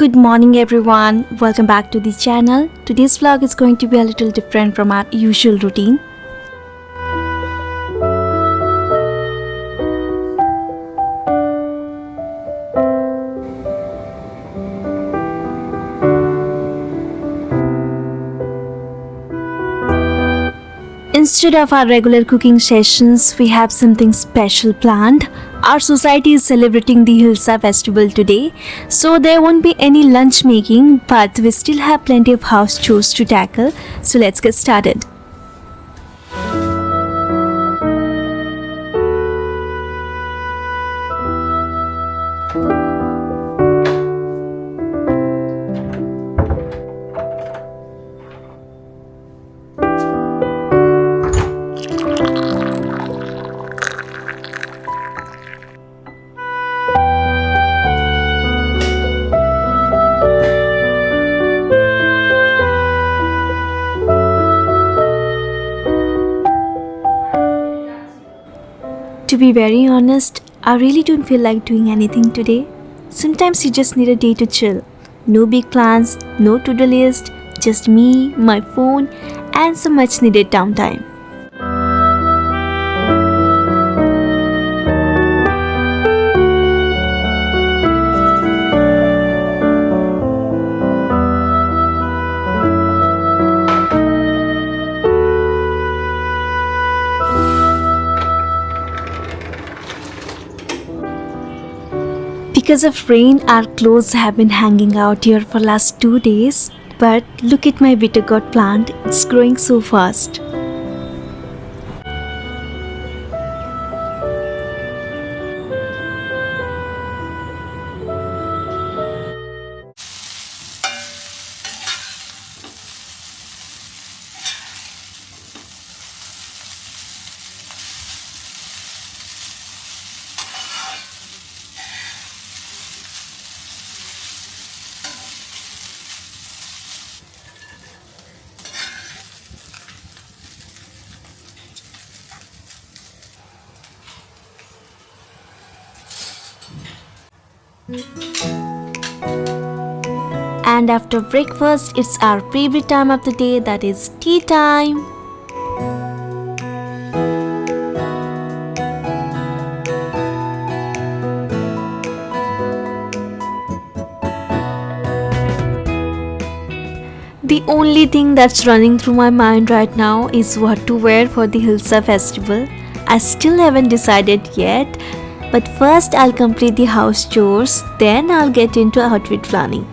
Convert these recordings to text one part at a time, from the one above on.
Good morning everyone, welcome back to the channel. Today's vlog is going to be a little different from our usual routine. Instead of our regular cooking sessions, we have something special planned. Our society is celebrating the Hilsa Festival today, so there won't be any lunch making, but we still have plenty of house chores to tackle, so let's get started. To be very honest, I really don't feel like doing anything today. Sometimes you just need a day to chill. No big plans, no to-do list, just me, my phone, and some much needed downtime. Because of rain, our clothes have been hanging out here for last 2 days. But look at my bitter gourd plant, it's growing so fast. And after breakfast, it's our favorite time of the day, that is tea time. The only thing that's running through my mind right now is what to wear for the Hilsa Festival. I still haven't decided yet, but first I'll complete the house chores, then I'll get into outfit planning.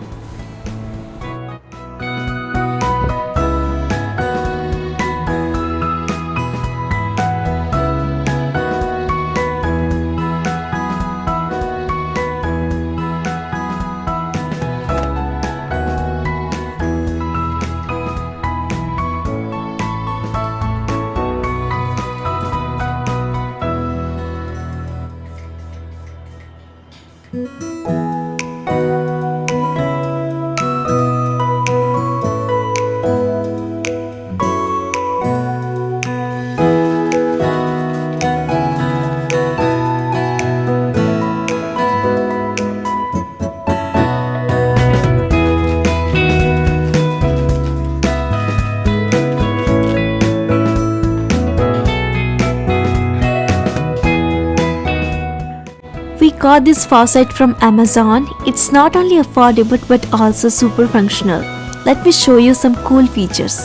We got this faucet from Amazon. It's not only affordable but also super functional. Let me show you some cool features.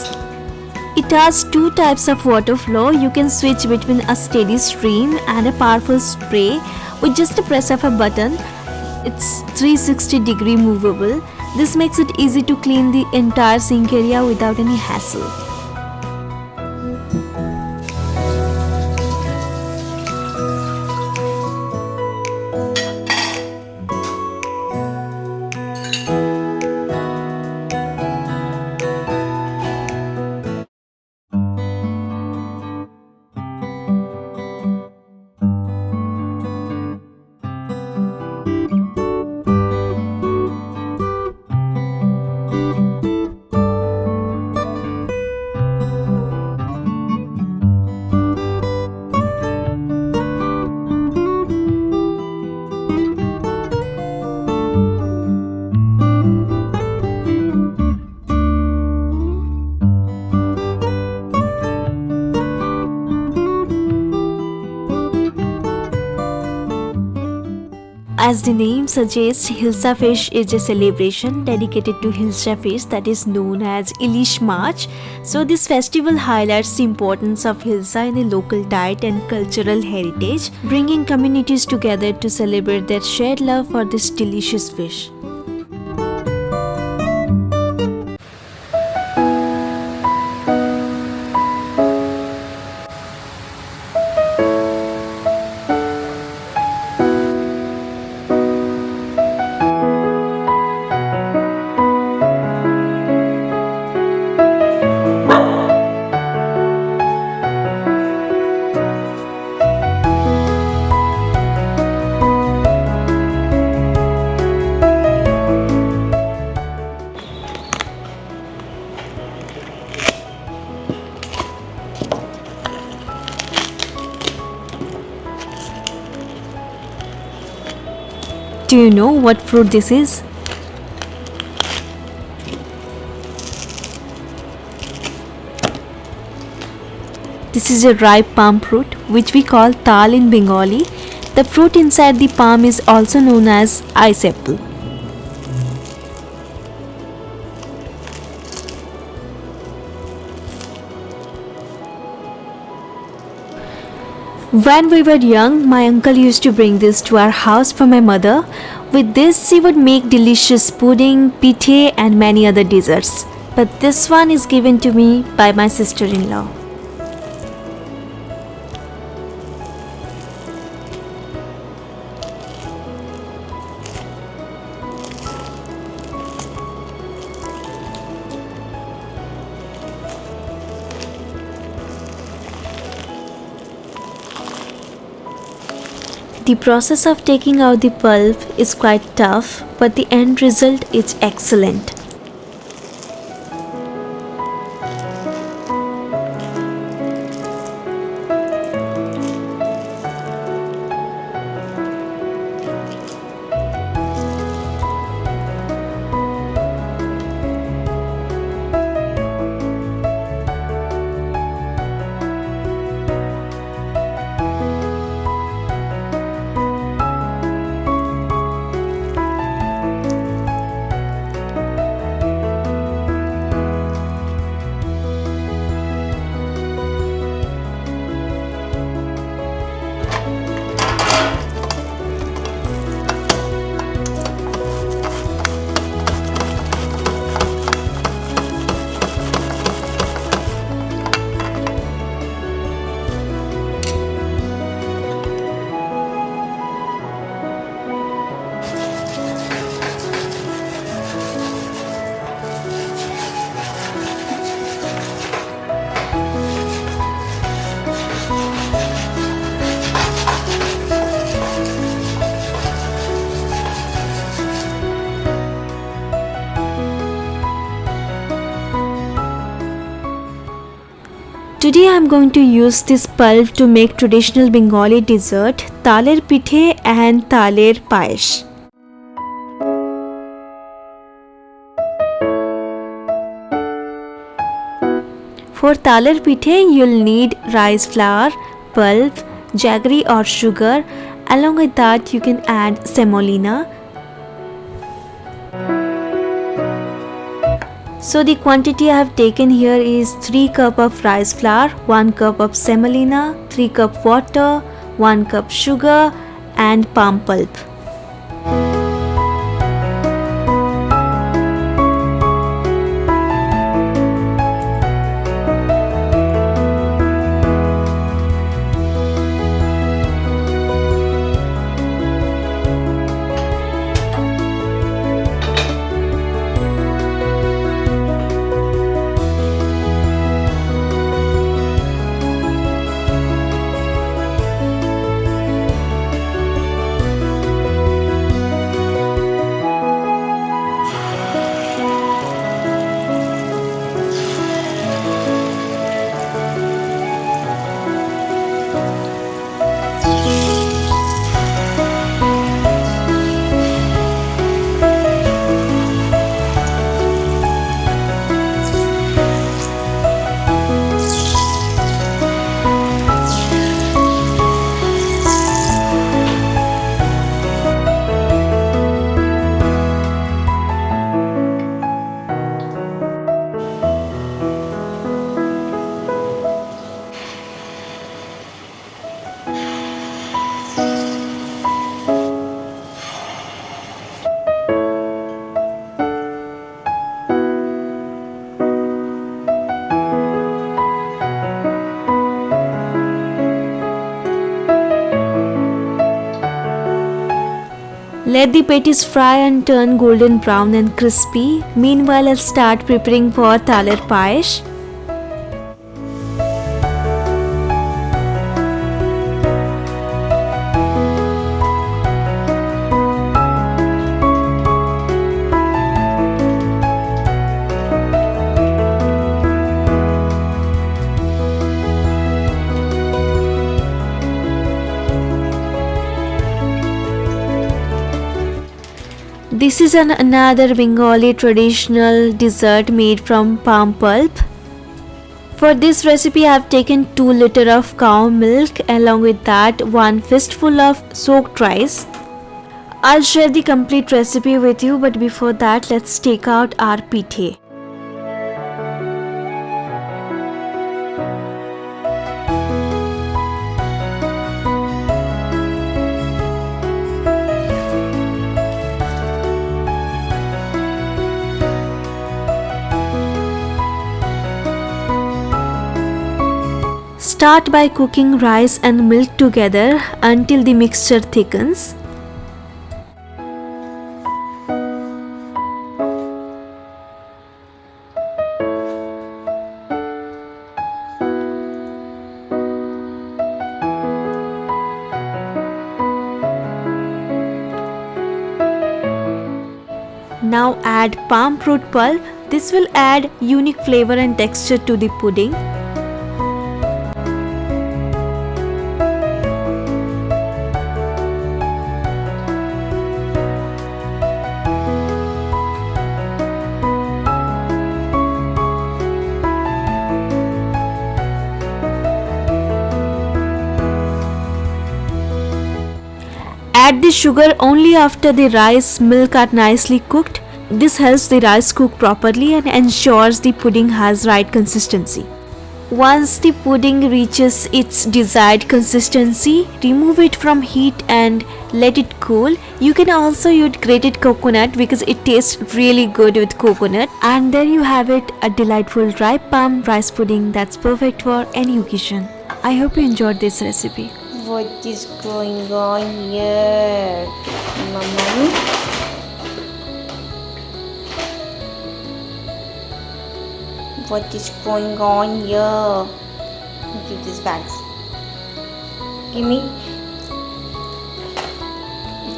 It has two types of water flow. You can switch between a steady stream and a powerful spray with just a press of a button. It's 360-degree movable. This makes it easy to clean the entire sink area without any hassle. As the name suggests, Hilsa Fish is a celebration dedicated to Hilsa fish that is known as Ilish March. So this festival highlights the importance of Hilsa in the local diet and cultural heritage, bringing communities together to celebrate their shared love for this delicious fish. Do you know what fruit this is? This is a ripe palm fruit which we call tal in Bengali. The fruit inside the palm is also known as ice apple. When we were young, my uncle used to bring this to our house for my mother. With this, she would make delicious pudding, pithe, and many other desserts. But this one is given to me by my sister-in-law. The process of taking out the pulp is quite tough, but the end result is excellent. Today I am going to use this pulp to make traditional Bengali dessert taler pithe and taler payesh. For taler pithe you'll need rice flour, pulp, jaggery or sugar. Along with that you can add semolina. So the quantity I have taken here is 3 cup of rice flour, 1 cup of semolina, 3 cup water, 1 cup sugar and palm pulp. Let the patties fry and turn golden brown and crispy. Meanwhile, I'll start preparing for talir payesh. This is another Bengali traditional dessert made from palm pulp. For this recipe, I have taken 2 liters of cow milk, along with that 1 fistful of soaked rice. I'll share the complete recipe with you, but before that, let's take out our pithe. Start by cooking rice and milk together until the mixture thickens. Now add palm fruit pulp. This will add unique flavor and texture to the pudding. Add the sugar only after the rice milk are nicely cooked. This helps the rice cook properly and ensures the pudding has right consistency. Once the pudding reaches its desired consistency, remove it from heat and let it cool. You can also use grated coconut because it tastes really good with coconut. And there you have it, a delightful dry palm rice pudding that's perfect for any occasion. I hope you enjoyed this recipe. What is going on here, Mama? What is going on here? Give these bags. Give me.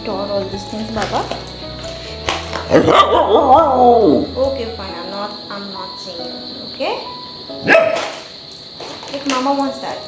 Store all these things, Baba. Okay, fine. I'm not saying anything. Okay. If Mama wants that.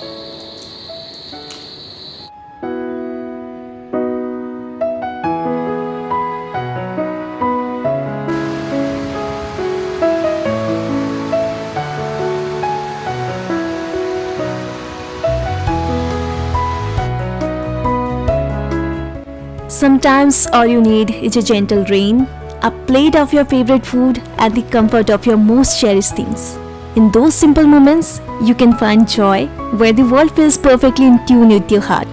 Sometimes all you need is a gentle rain, a plate of your favorite food, and the comfort of your most cherished things. In those simple moments, you can find joy where the world feels perfectly in tune with your heart.